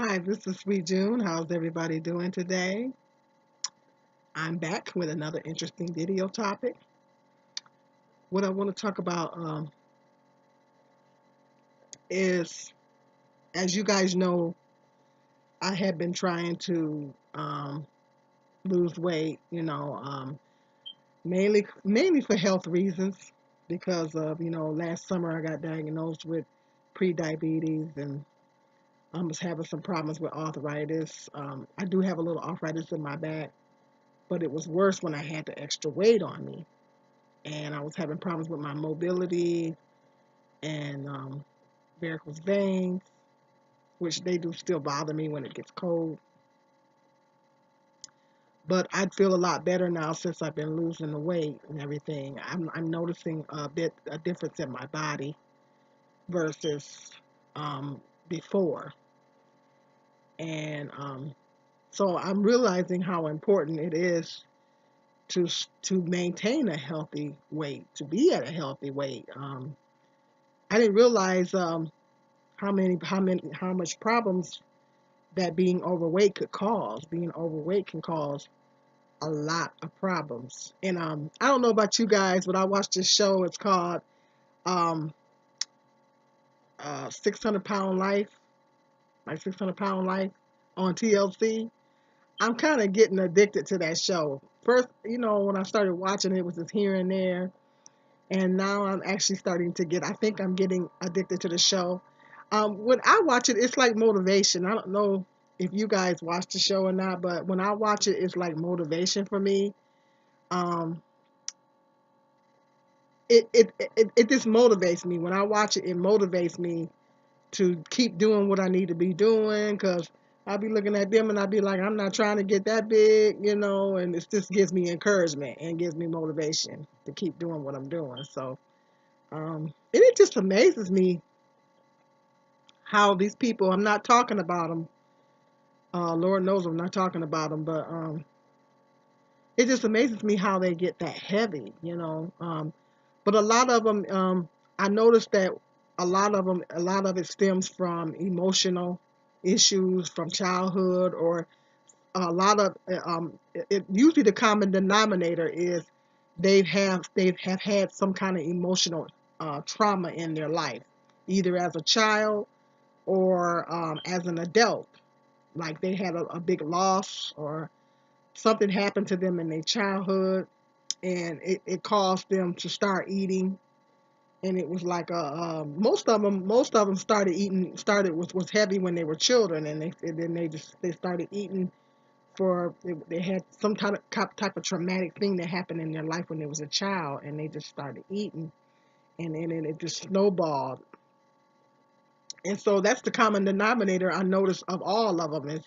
Hi, this is Sweet June. How's everybody doing today? I'm back with another interesting video topic. What I want to talk about is, as you guys know, I have been trying to lose weight. Mainly for health reasons, because of last summer I got diagnosed with pre-diabetes and I was having some problems with arthritis. I do have a little arthritis in my back, but it was worse when I had the extra weight on me. And I was having problems with my mobility and varicose veins, which they do still bother me when it gets cold. But I feel a lot better now since I've been losing the weight and everything. I'm noticing a difference in my body versus before, and so I'm realizing how important it is to to maintain a healthy weight, to be at a healthy weight. I didn't realize how much problems that being overweight could cause. Being overweight can cause a lot of problems. And I don't know about you guys, but I watched this show. It's called um 600 Pound Life, like 600 Pound Life on TLC. I'm kind of getting addicted to that show. First, when I started watching it was just here and there, and now I'm actually starting to I think I'm getting addicted to the show. When I watch it, it's like motivation. I don't know if you guys watch the show or not, but when I watch it, it's like motivation for me. Um, it just motivates me. When I watch it, it motivates me to keep doing what I need to be doing, because I'll be looking at them and I'll be like, I'm not trying to get that big, and it just gives me encouragement and gives me motivation to keep doing what I'm doing. So, and it just amazes me how these people, I'm not talking about them, Lord knows I'm not talking about them, but it just amazes me how they get that heavy. But a lot of them, I noticed that a lot of it stems from emotional issues from childhood, or a lot of usually the common denominator is they have had some kind of emotional trauma in their life, either as a child or as an adult. Like they had a big loss, or something happened to them in their childhood, and it caused them to start eating. And it was like most of them started was heavy when they were children, and then they started eating for they had some type of traumatic thing that happened in their life when they was a child, and they just started eating, and then it just snowballed. And so that's the common denominator I notice of all of them is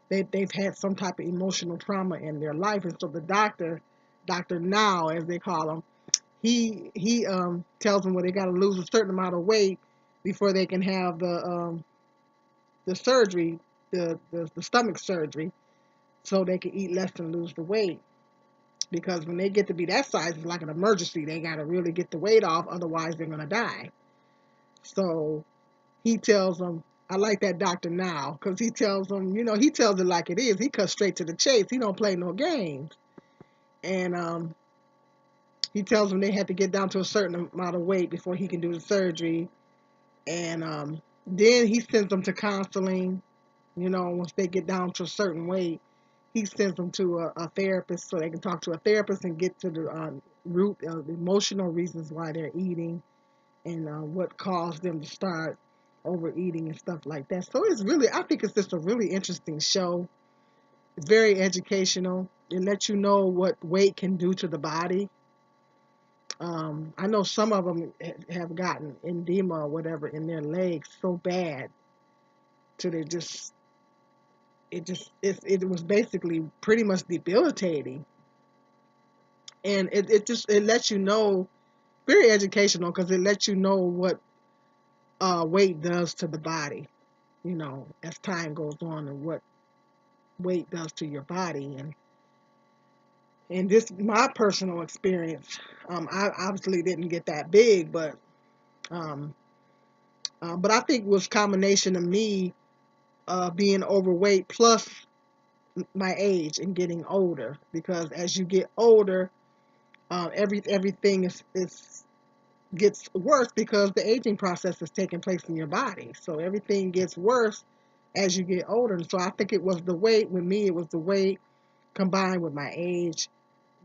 they've had some type of emotional trauma in their life. And so the Dr. Now, as they call him, he tells them, well, they got to lose a certain amount of weight before they can have the surgery, the stomach surgery, so they can eat less and lose the weight. Because when they get to be that size, it's like an emergency. They got to really get the weight off, otherwise they're gonna die. So he tells them, I like that Doctor Now, because he tells them, he tells it like it is. He cuts straight to the chase. He don't play no games. And he tells them they have to get down to a certain amount of weight before he can do the surgery. And then he sends them to counseling. Once they get down to a certain weight, he sends them to a therapist so they can talk to a therapist and get to the root of the emotional reasons why they're eating, and what caused them to start overeating and stuff like that. So I think it's just a really interesting show. It's very educational. It lets you know what weight can do to the body. I know some of them have gotten edema or whatever in their legs so bad to they it was basically pretty much debilitating. And it lets you know, very educational, because it lets you know what weight does to the body, as time goes on, and what weight does to your body. And this my personal experience. I obviously didn't get that big, um, but I think it was a combination of me being overweight plus my age and getting older. Because as you get older, everything is gets worse because the aging process is taking place in your body. So everything gets worse as you get older. And so I think it was the weight. With me, it was the weight combined with my age,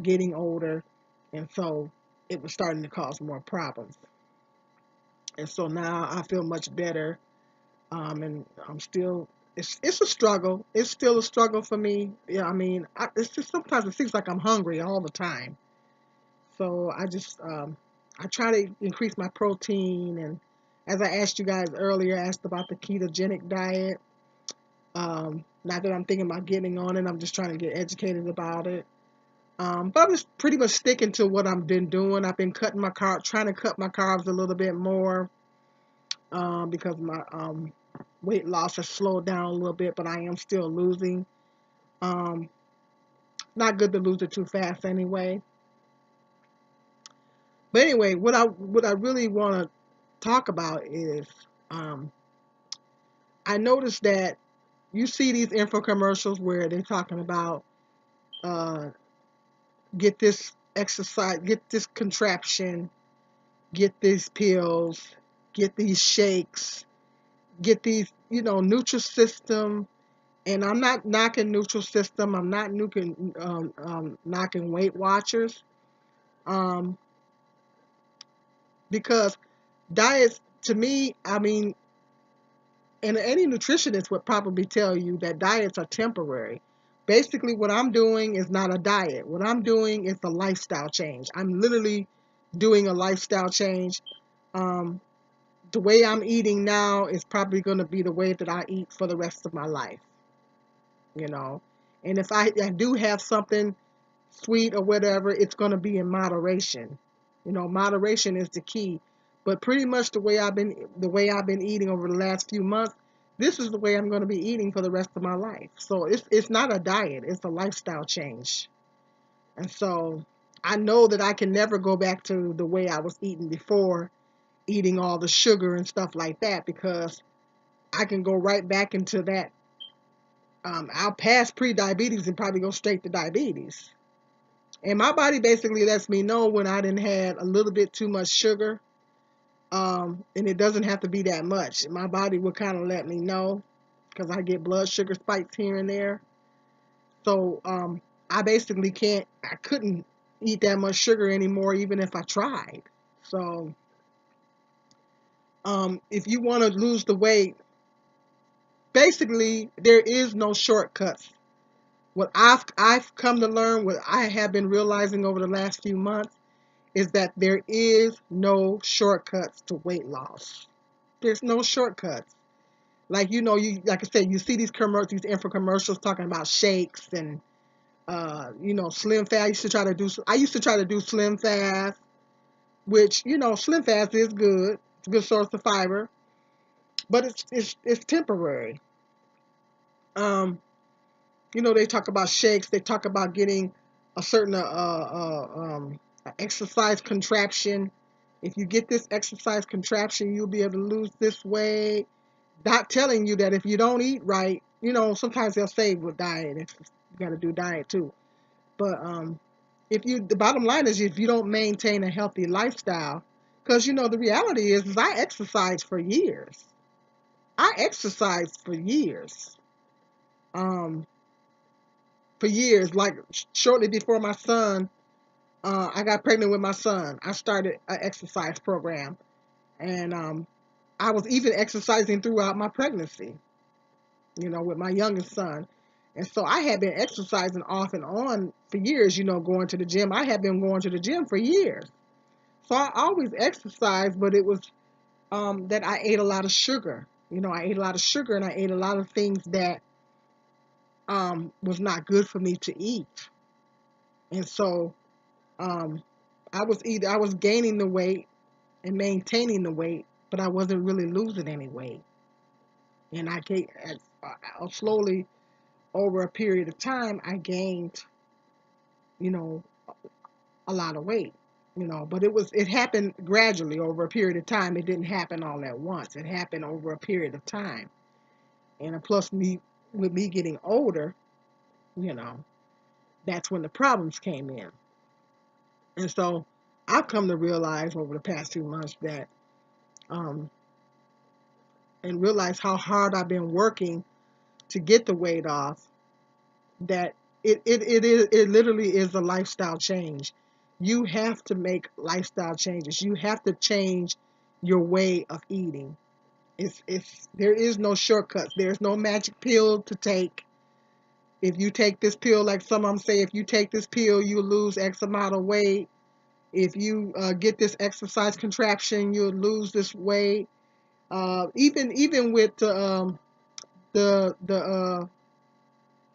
getting older, and so it was starting to cause more problems. And so now I feel much better, and I'm still. It's a struggle. It's still a struggle for me. Yeah, I mean, it's just sometimes it seems like I'm hungry all the time. So I try to increase my protein, and as I asked you guys earlier, I asked about the ketogenic diet. Not that I'm thinking about getting on it, I'm just trying to get educated about it. But I'm just pretty much sticking to what I've been doing. I've been cutting my carb, trying to cut my carbs a little bit more, because my weight loss has slowed down a little bit, but I am still losing. Um, Not good to lose it too fast anyway. But anyway, what I really want to talk about is, um, I noticed that you see these infomercials where they're talking about, uh, get this exercise, get this contraption, get these pills, get these shakes, get these, Nutrisystem. And I'm not knocking Nutrisystem. I'm not knocking Weight Watchers, um, because diets, to me, I mean, and any nutritionist would probably tell you that diets are temporary. Basically, what I'm doing is not a diet. What I'm doing is a lifestyle change. I'm literally doing a lifestyle change. Um, the way I'm eating now is probably going to be the way that I eat for the rest of my life, you know. And if I do have something sweet or whatever, it's going to be in moderation. Moderation is the key. But pretty much the way I've been eating over the last few months, this is the way I'm going to be eating for the rest of my life. So it's not a diet, it's a lifestyle change. And so I know that I can never go back to the way I was eating before, eating all the sugar and stuff like that, because I can go right back into that. I'll pass pre-diabetes and probably go straight to diabetes. And my body basically lets me know when I didn't had a little bit too much sugar, and it doesn't have to be that much. My body will kind of let me know because I get blood sugar spikes here and there. So I basically I couldn't eat that much sugar anymore, even if I tried. So if you want to lose the weight, basically there is no shortcuts. What I've come to learn, what I have been realizing over the last few months, is that there is no shortcuts to weight loss. There's no shortcuts. Like, you like I said, you see these commercials, these infomercials talking about shakes and Slim Fast. I used to try to do Slim Fast, which Slim Fast is good. It's a good source of fiber, but it's temporary. Um, they talk about shakes. They talk about getting a certain exercise contraption. If you get this exercise contraption, you'll be able to lose this weight. Not telling you that if you don't eat right, sometimes they'll say with diet, if you got to do diet too. But the bottom line is, if you don't maintain a healthy lifestyle, because the reality is I exercised for years. I exercised um, for years. Like shortly before my son, I got pregnant with my son. I started an exercise program, and I was even exercising throughout my pregnancy, with my youngest son. And so I had been exercising off and on for years, going to the gym. I had been going to the gym for years. So I always exercised, but it was that I ate a lot of sugar. I ate a lot of sugar, and I ate a lot of things that was not good for me to eat. And so um, I was gaining the weight and maintaining the weight, but I wasn't really losing any weight. And slowly, over a period of time, I gained, you know, a lot of weight, but it happened gradually over a period of time. It didn't happen all at once. It happened over a period of time. And plus with me getting older, you know, that's when the problems came in. And so I've come to realize over the past 2 months that, um, and realize how hard I've been working to get the weight off, that it literally is a lifestyle change. You have to make lifestyle changes. You have to change your way of eating. It's there is no shortcuts. There's no magic pill to take. If you take this pill, like some of them say, if you take this pill, you lose X amount of weight. If you get this exercise contraption, you'll lose this weight. Even with the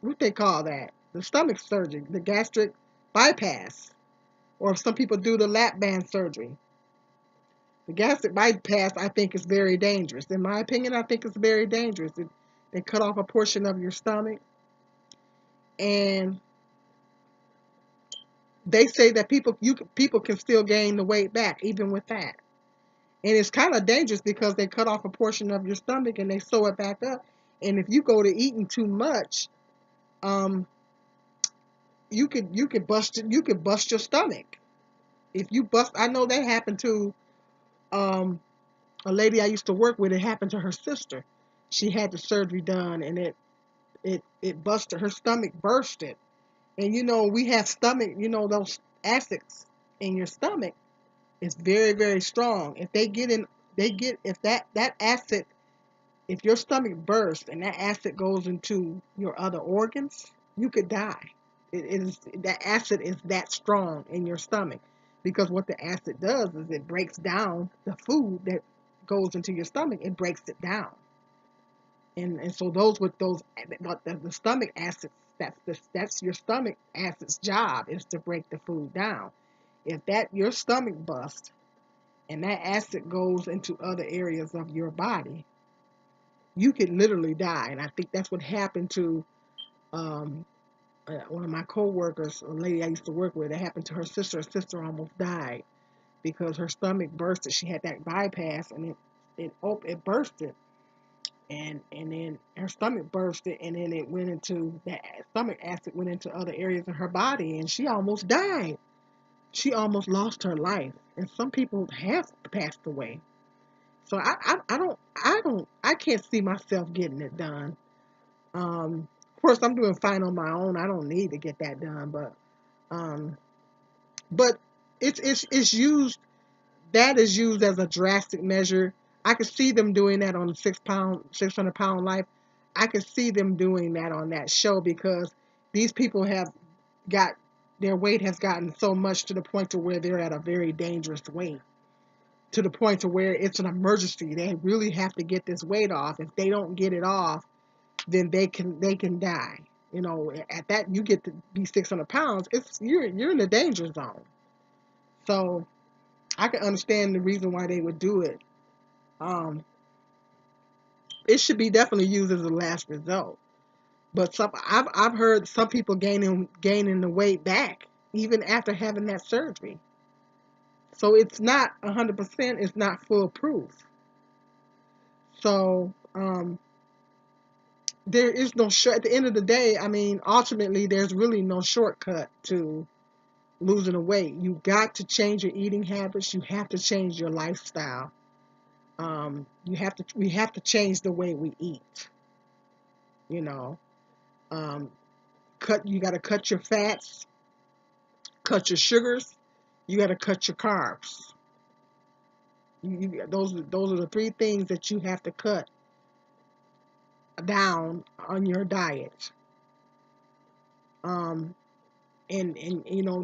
what they call that, the stomach surgery, the gastric bypass, or if some people do the lap band surgery. The gastric bypass, I think, is very dangerous. In my opinion, I think it's very dangerous. They cut off a portion of your stomach, and they say that people can still gain the weight back even with that. And it's kind of dangerous because they cut off a portion of your stomach and they sew it back up. And if you go to eating too much, um, you could bust your stomach. If you bust, I know that happened to um, a lady I used to work with. It happened to her sister. She had the surgery done, and it busted her stomach, bursted. And we have stomach. Those acids in your stomach is very, very strong. If they get in, they get if that acid, if your stomach bursts and that acid goes into your other organs, you could die. It is that acid is that strong in your stomach, because what the acid does is it breaks down the food that goes into your stomach. It breaks it down, and so those with those, but the stomach acids, that's your stomach acid's job, is to break the food down. If that your stomach busts and that acid goes into other areas of your body, you could literally die. And I think that's what happened to um, one of my coworkers, a lady I used to work with. It happened to her sister. Her sister almost died because her stomach bursted. She had that bypass, and it bursted, and then her stomach bursted, and then it went into that stomach acid went into other areas of her body, and she almost died. She almost lost her life, and some people have passed away. So I can't see myself getting it done. Of course, I'm doing fine on my own. I don't need to get that done, um, but it's used. That is used as a drastic measure. I could see them doing that on the 600 pound life. I could see them doing that on that show, because these people have got their weight has gotten so much to the point to where they're at a very dangerous weight, to the point to where it's an emergency. They really have to get this weight off. If they don't get it off, then they can die. At that, you get to be 600 pounds. You're in the danger zone. So I can understand the reason why they would do it. Um, it should be definitely used as a last result. But I've heard some people gaining the weight back even after having that surgery. So it's not 100%. It's not foolproof. So there is no short. At the end of the day, I mean, ultimately, there's really no shortcut to losing the weight. You got to change your eating habits. You have to change your lifestyle. We have to change the way we eat. You know, um, you got to cut your fats, cut your sugars. You got to cut your carbs. Those are the three things that you have to cut down on your diet. Um, and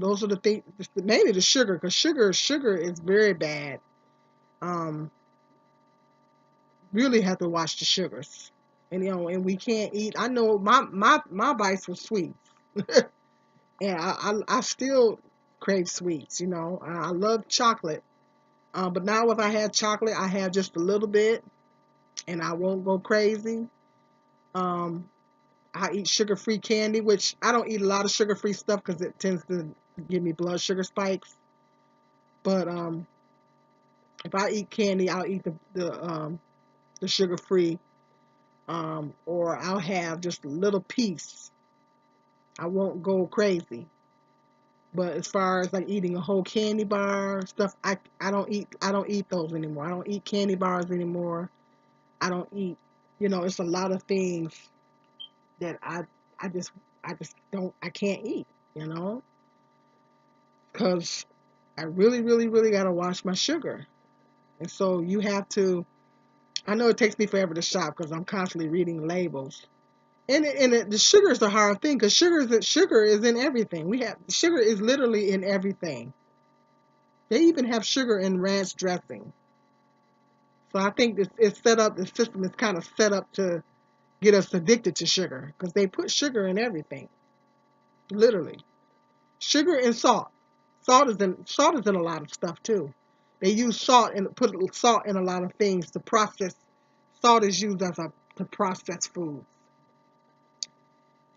those are the things, mainly the sugar, because sugar is very bad. Um, really have to watch the sugars, and we can't eat. I know my vice was sweets, and I still crave sweets. I love chocolate, but now if I had chocolate, I have just a little bit, and I won't go crazy. Um, I eat sugar-free candy, which I don't eat a lot of sugar-free stuff because it tends to give me blood sugar spikes. But if I eat candy, I'll eat the sugar-free. or I'll have just a little piece. I won't go crazy. But as far as like eating a whole candy bar stuff, I don't eat those anymore. I don't eat candy bars anymore. I don't eat, it's a lot of things that I just I can't eat, you know, because I really really really got to watch my sugar. And so you have to. I know it takes me forever to shop because I'm constantly reading labels. The sugar is the hard thing because sugar is in everything. Sugar is literally in everything. They even have sugar in ranch dressing. So I think it's set up. The system is kind of set up to get us addicted to sugar because they put sugar in everything. Literally, sugar and salt. Salt is in a lot of stuff too. They use salt and put salt in a lot of things to process. Salt is used to process food.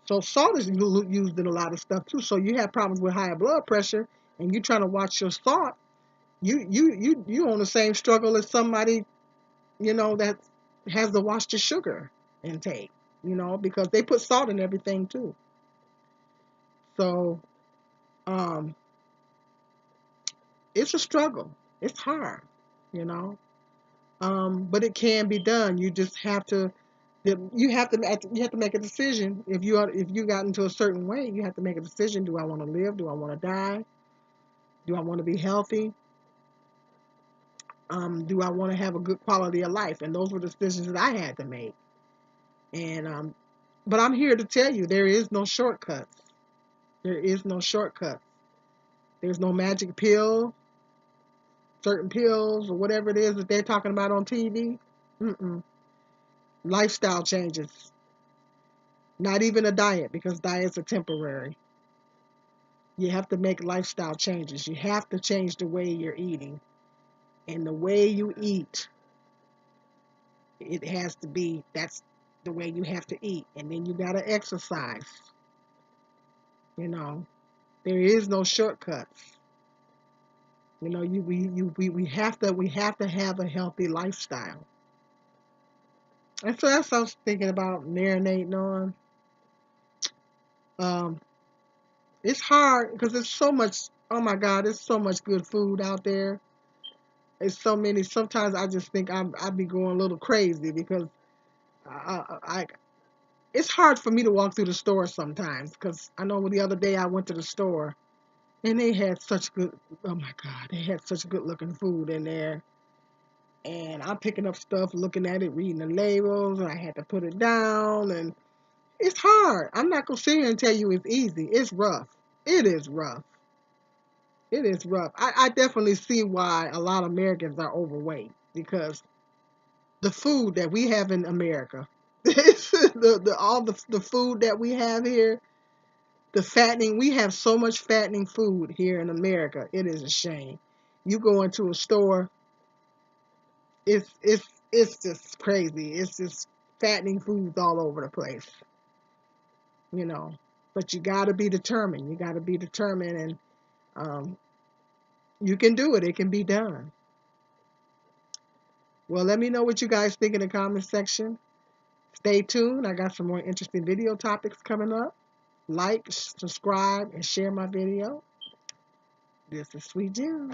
So salt is used in a lot of stuff too. So you have problems with high blood pressure, and you trying to watch your salt. You on the same struggle as somebody that has to watch the sugar intake. Because they put salt in everything too. So um, it's a struggle. It's hard. You know, but it can be done. You just have to. You have to make a decision. If you got into a certain way, you have to make a decision. Do I want to live? Do I want to die? Do I want to be healthy? Do I want to have a good quality of life? And those were decisions that I had to make. And but I'm here to tell you there is no shortcuts. There is no shortcuts. There's no magic pill, certain pills, or whatever it is that they're talking about on TV. Mm-mm. Lifestyle changes. Not even a diet because diets are temporary. You have to make lifestyle changes. You have to change the way you're eating. And the way you eat, it has to be, that's the way you have to eat. And then you got to exercise. You know, there is no shortcuts. We have to have a healthy lifestyle. And so that's what I was thinking about marinating on. Um, it's hard because it's so much. Oh my God, there's so much good food out there. It's so many. Sometimes I just think I'd be going a little crazy because I it's hard for me to walk through the store sometimes because I know the other day I went to the store and they had such good. Oh my God, they had such good looking food in there. And I'm picking up stuff, looking at it, reading the labels, and I had to put it down. And it's hard. I'm not gonna sit here and tell you it's easy. It's rough. It is rough. It is rough. I definitely see why a lot of Americans are overweight because the food that we have in America, all the food that we have here, the fattening, we have so much fattening food here in America. It is a shame. You go into a store, it's just crazy. It's just fattening foods all over the place, you know. But you got to be determined. You got to be determined, and um, you can do it. It can be done. Well, let me know what you guys think in the comment section. Stay tuned. I got some more interesting video topics coming up. Like, subscribe, and share my video. This is Sweet Jim.